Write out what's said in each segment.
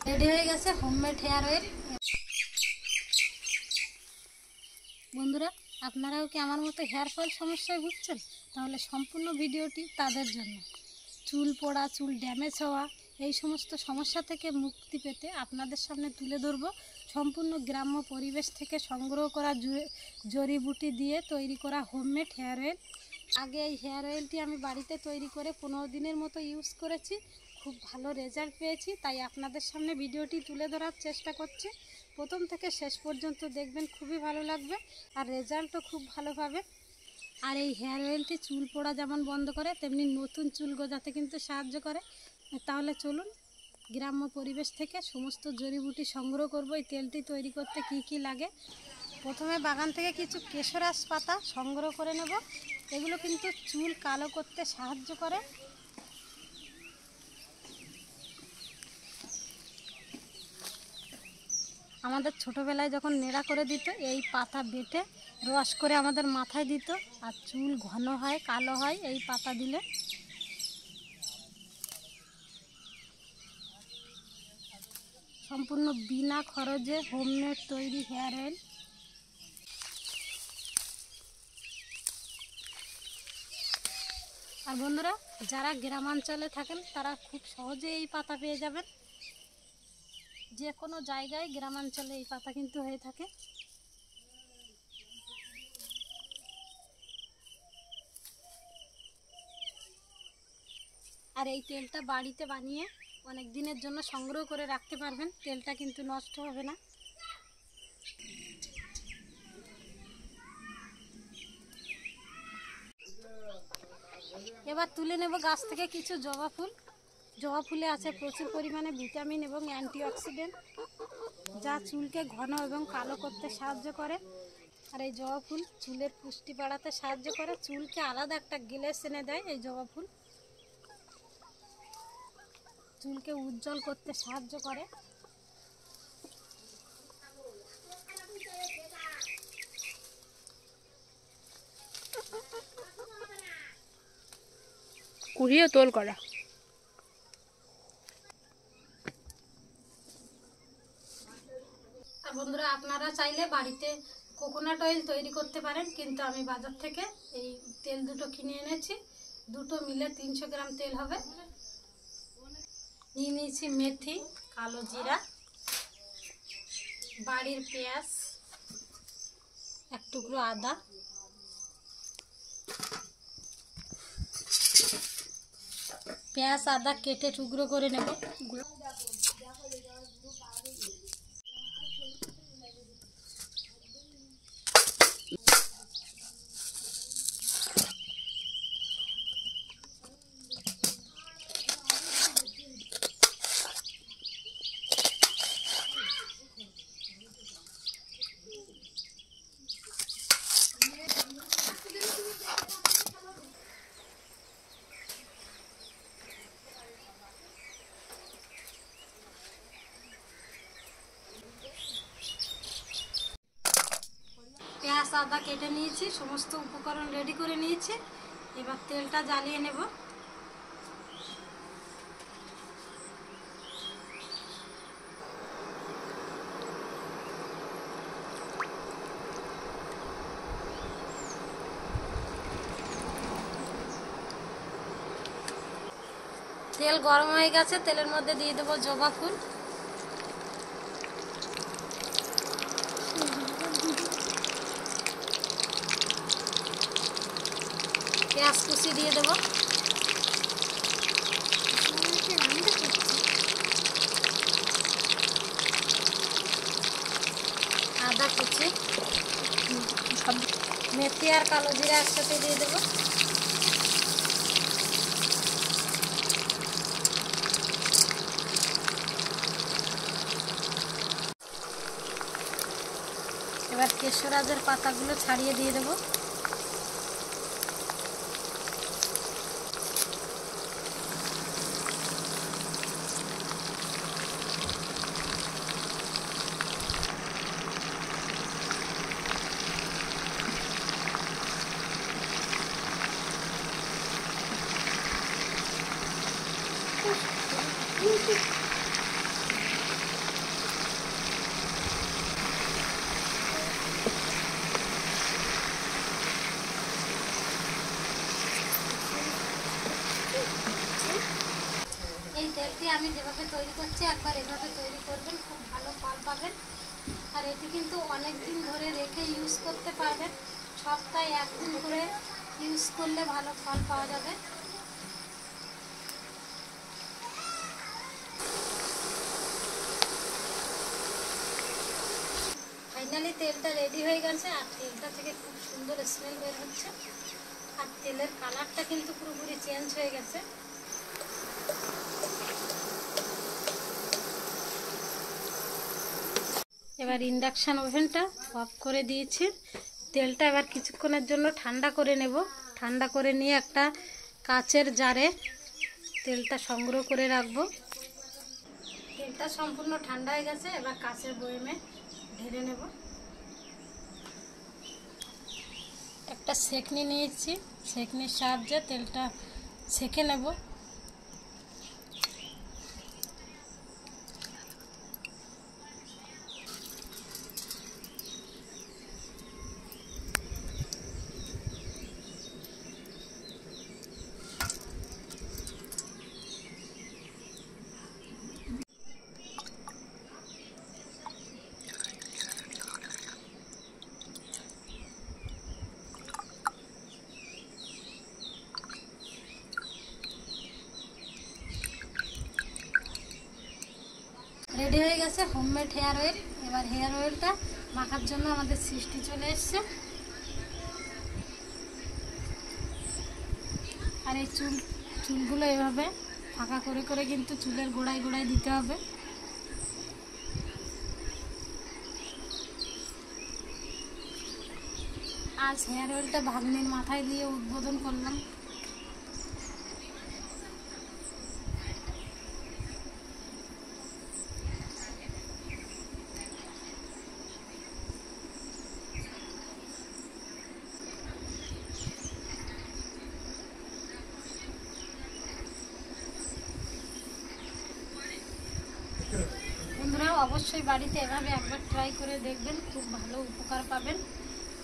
Ready হয়ে গেছে homemade hair oil. বন্ধুরা, আপনারাও কি আমার মতো হেয়ার ফল সমস্যায় ভুগছেন? তাহলে সম্পূর্ণ ভিডিওটি তাদের জন্য। চুল পড়া, চুল ড্যামেজ হওয়া, এই সমস্ত সমস্যা থেকে মুক্তি পেতে আপনাদের সামনে তুলে ধরব সম্পূর্ণ গ্রাম্য পরিবেশ থেকে সংগ্রহ করা জড়িবুটি দিয়ে তৈরি করা হোমমেড হেয়ার অয়েল। আগে এই হেয়ার অয়েলটি আমি বাড়িতে তৈরি করে 15 দিনের মতো ইউজ করেছি, খুব ভালো রেজাল্ট পেয়েছি। তাই আপনাদের সামনে ভিডিওটি তুলে ধরার চেষ্টা করছি। প্রথম থেকে শেষ পর্যন্ত দেখবেন, খুবই ভালো লাগবে আর রেজাল্টও খুব ভালো পাবেন। আর এই হেয়ার অয়েলটি চুল পড়া যেমন বন্ধ করে, তেমনি নতুন চুল গজাতে কিন্তু সাহায্য করে। তাহলে চলুন, গ্রাম্য পরিবেশ থেকে সমস্ত জড়িবুটি সংগ্রহ করব। এই তেলটি তৈরি করতে কি কি লাগে, প্রথমে বাগান থেকে কিছু কেশরাশ পাতা সংগ্রহ করে নেব। এগুলো কিন্তু চুল কালো করতে সাহায্য করে। আমাদের ছোটোবেলায় যখন নেড়া করে দিত, এই পাতা বেটে রস করে আমাদের মাথায় দিত, আর চুল ঘন হয়, কালো হয় এই পাতা দিলে। সম্পূর্ণ বিনা খরচে হোমমেড তৈরি হেয়ার অয়েল। আর বন্ধুরা, যারা গ্রামাঞ্চলে থাকেন তারা খুব সহজে এই পাতা পেয়ে যাবেন। যে কোনো জায়গায় গ্রামাঞ্চলে এই পাতা কিন্তু হয়ে থাকে। আর এই তেলটা বাড়িতে বানিয়ে অনেক দিনের জন্য সংগ্রহ করে রাখতে পারবেন, তেলটা কিন্তু নষ্ট হবে না। এবার তুলে নেব গাছ থেকে কিছু জবা ফুল। জবা ফুলে আছে প্রচুর পরিমাণে ভিটামিন এবং অ্যান্টিঅক্সিডেন্ট, যা চুলকে ঘন এবং কালো করতে সাহায্য করে। আর এই জবা ফুল চুলের পুষ্টি বাড়াতে সাহায্য করে, চুলকে আলাদা একটা গ্লেজ এনে দেয়। এই জবা ফুল চুলকে উজ্জ্বল করতে সাহায্য করে। কুড়িয়ে তোল করা। আর বন্ধুরা, আপনারা চাইলে বাড়িতে কোকোনাট অয়েল তৈরি করতে পারেন, কিন্তু আমি বাজার থেকে এই তেল দুটো কিনে এনেছি। দুটো মিলে 300 গ্রাম তেল হবে। নিয়ে নিয়েছি মেথি, কালো জিরা, বাড়ির পেঁয়াজ, এক টুকরো আদা, পেঁয়াজ আদা কেটে টুকরো করে নেব। পেঁয়াজ আদা কেটে নিয়েছি, সমস্ত উপকরণ রেডি করে নিয়েছি। এবার তেলটা জ্বালিয়ে নেব। তেল গরম হয়ে গেছে, তেলের মধ্যে দিয়ে দেবো জবা ফুল, পেঁয়াজ কুচি দিয়ে দেবো, আদা কুচি, মেথি আর কালো জিরা একসাথে দিয়ে দেবো। এবার কেশরাজের পাতাগুলো ছাড়িয়ে দিয়ে দেবো। তেলটি আমি যেভাবে তৈরি করছি একবার এভাবে তৈরি করবেন, খুব ভালো ফল পাবেন। আর এটি কিন্তু অনেক দিন ধরে রেখে ইউজ করতে পারবেন, সপ্তাহে একদিন করে ইউজ করলে ভালো ফল পাওয়া যাবে। ফাইনালি তেলটা রেডি হয়ে গেছে, আর তেলটা থেকে খুব সুন্দর স্মেল বের হচ্ছে, আর তেলের কালারটা কিন্তু পুরোপুরি চেঞ্জ হয়ে গেছে। এবার ইন্ডাকশান ওভেনটা অফ করে দিয়েছি। তেলটা এবার কিছুক্ষণের জন্য ঠান্ডা করে নেব। ঠান্ডা করে নিয়ে একটা কাচের জারে তেলটা সংগ্রহ করে রাখবো। তেলটা সম্পূর্ণ ঠান্ডা হয়ে গেছে, এবার কাচের বয়ামে ঢেলে নেব। একটা সেকনি নিয়েছি, সেকনির সাহায্যে তেলটা সেকে নেব। রেডি হয়ে গেছে হোমমেড হেয়ার অয়েল। এবার হেয়ার অয়েলটা মাখার জন্য আমাদের সৃষ্টি চলে এসছে। আর এই চুলগুলো এভাবে ফাঁকা করে করে কিন্তু চুলের গোড়ায় গোড়ায় দিতে হবে। আজ হেয়ার অয়েলটা ভাগ্নির মাথায় দিয়ে উদ্বোধন করলাম। বন্ধুরা অবশ্যই বাড়িতে এভাবে একবার ট্রাই করে দেখবেন, খুব ভালো উপকার পাবেন।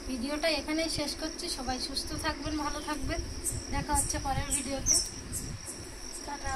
ভিডিওটা এখানেই শেষ করছি। সবাই সুস্থ থাকবেন, ভালো থাকবেন। দেখা হচ্ছে পরের ভিডিওতে। টাটা।